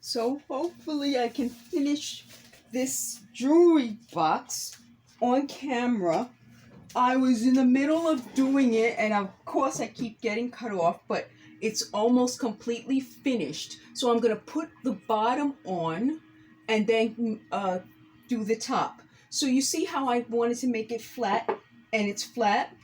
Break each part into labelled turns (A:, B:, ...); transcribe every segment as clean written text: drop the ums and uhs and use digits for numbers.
A: So hopefully I can finish this jewelry box on camera. I was in the middle of doing it, and of course I keep getting cut off, but it's almost completely finished. So I'm going to put the bottom on and then do the top. So you see how I wanted to make it flat, and it's flat?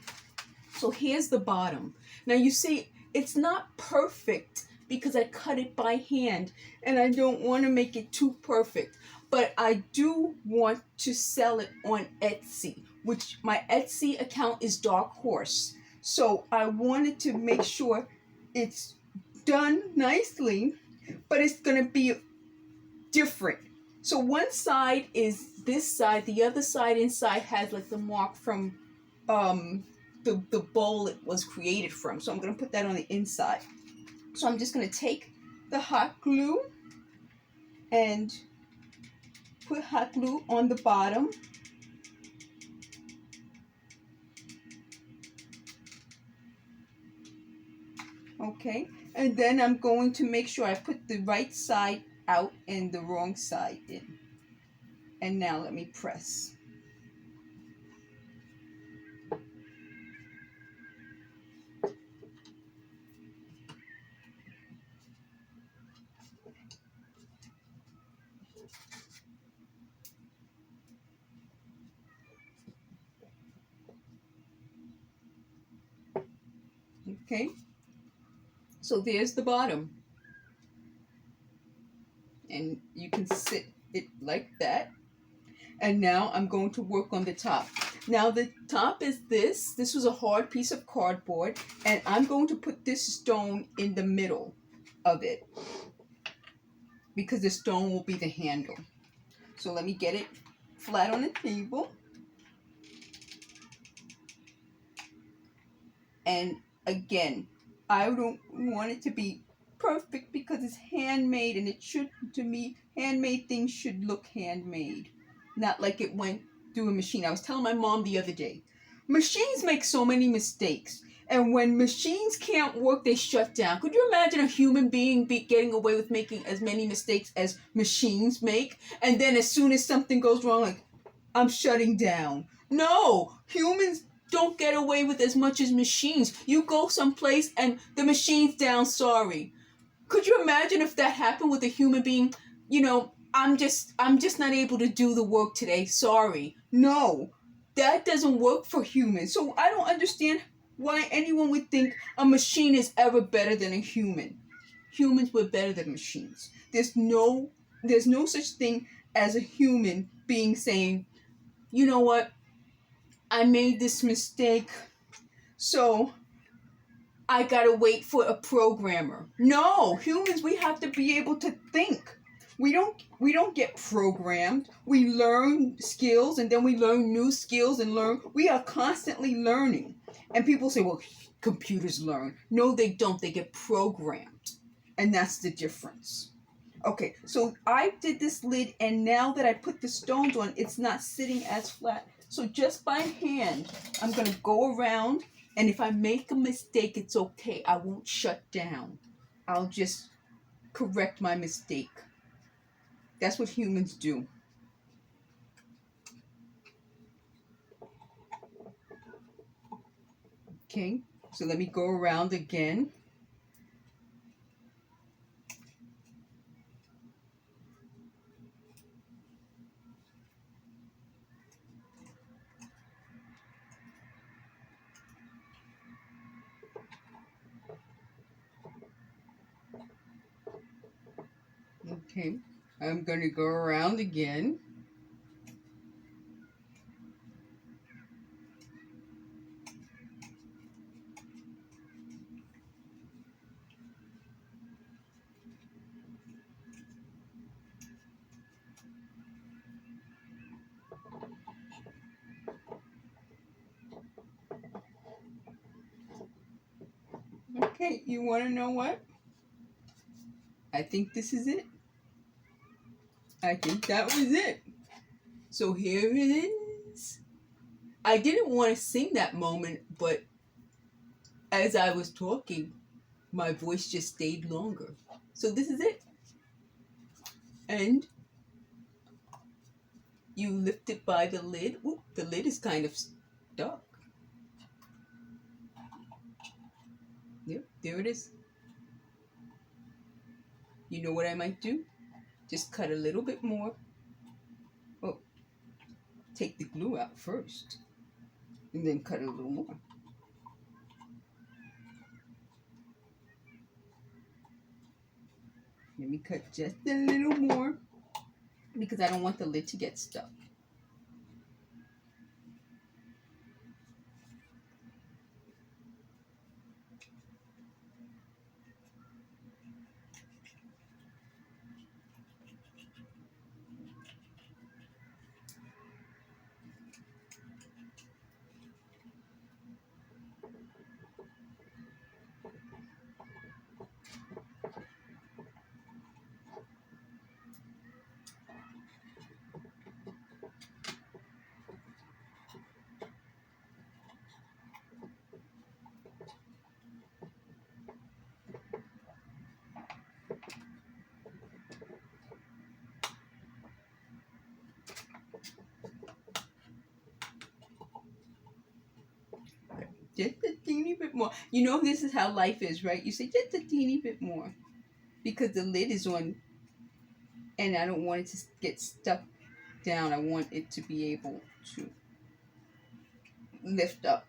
A: So here's the bottom. Now you see, it's not perfect because I cut it by hand, and I don't want to make it too perfect. But I do want to sell it on Etsy, which my Etsy account is Dark Horse. So I wanted to make sure it's done nicely, but it's going to be different. So one side is this side, the other side inside has like the mark from the bowl it was created from. So I'm going to put that on the inside. So I'm just going to take the hot glue and put hot glue on the bottom. Okay, and then I'm going to make sure I put the right side out and the wrong side in. And now let me press. Okay, so there's the bottom. And you can sit it like that. And now I'm going to work on the top. Now the top is this. This was a hard piece of cardboard, and I'm going to put this stone in the middle of it because the stone will be the handle. So let me get it flat on the table. And again, I don't want it to be perfect because it's handmade, and it should, to me, handmade things should look handmade, not like it went through a machine. I was telling my mom the other day, machines make so many mistakes, and when machines can't work, they shut down. Could you imagine a human being getting away with making as many mistakes as machines make, and then as soon as something goes wrong, like, I'm shutting down? No, humans don't get away with as much as machines. You go someplace and the machine's down, sorry. Could you imagine if that happened with a human being? You know, I'm just not able to do the work today, sorry. No, that doesn't work for humans. So I don't understand why anyone would think a machine is ever better than a human. Humans were better than machines. There's no such thing as a human being saying, you know what, I made this mistake, so I gotta wait for a programmer. No, humans, we have to be able to think. We don't get programmed. We learn skills, and then we learn new skills and learn. We are constantly learning. And people say, well, computers learn. No, they don't. They get programmed. And that's the difference. Okay, so I did this lid, and now that I put the stones on, it's not sitting as flat. So just by hand, I'm going to go around, and if I make a mistake, it's okay. I won't shut down. I'll just correct my mistake. That's what humans do. Okay, so let me go around again. Okay, I'm going to go around again. Okay, you want to know what? I think this is it. I think that was it. So here it is. I didn't want to sing that moment, but as I was talking, my voice just stayed longer. So this is it. And you lift it by the lid. Ooh, the lid is kind of stuck. Yep, there it is. You know what I might do? Just cut a little bit more. Oh, take the glue out first, and then cut a little more. Let me cut just a little more because I don't want the lid to get stuck. Just a teeny bit more. You know this is how life is, right? You say just a teeny bit more because the lid is on and I don't want it to get stuck down. I want it to be able to lift up.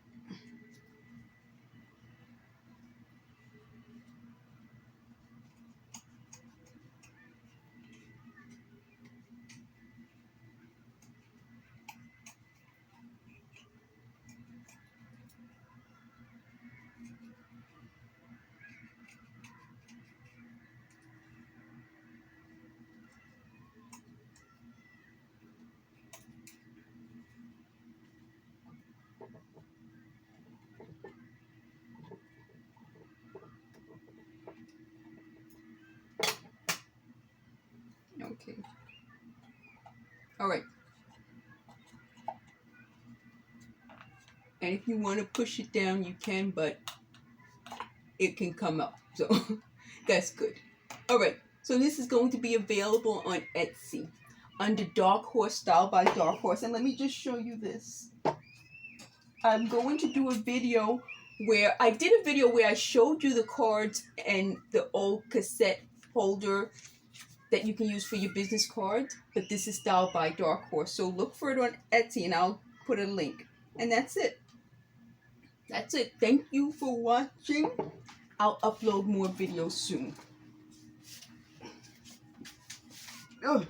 A: Okay. All right. And if you want to push it down, you can, but it can come up. So that's good. All right. So this is going to be available on Etsy under Dark Horse, Style by Dark Horse. And let me just show you this. I'm going to do a video where I did a video where I showed you the cards and the old cassette holder that you can use for your business cards, but this is Style by Dark Horse. So look for it on Etsy and I'll put a link. And that's it. That's it. Thank you for watching. I'll upload more videos soon. Ugh.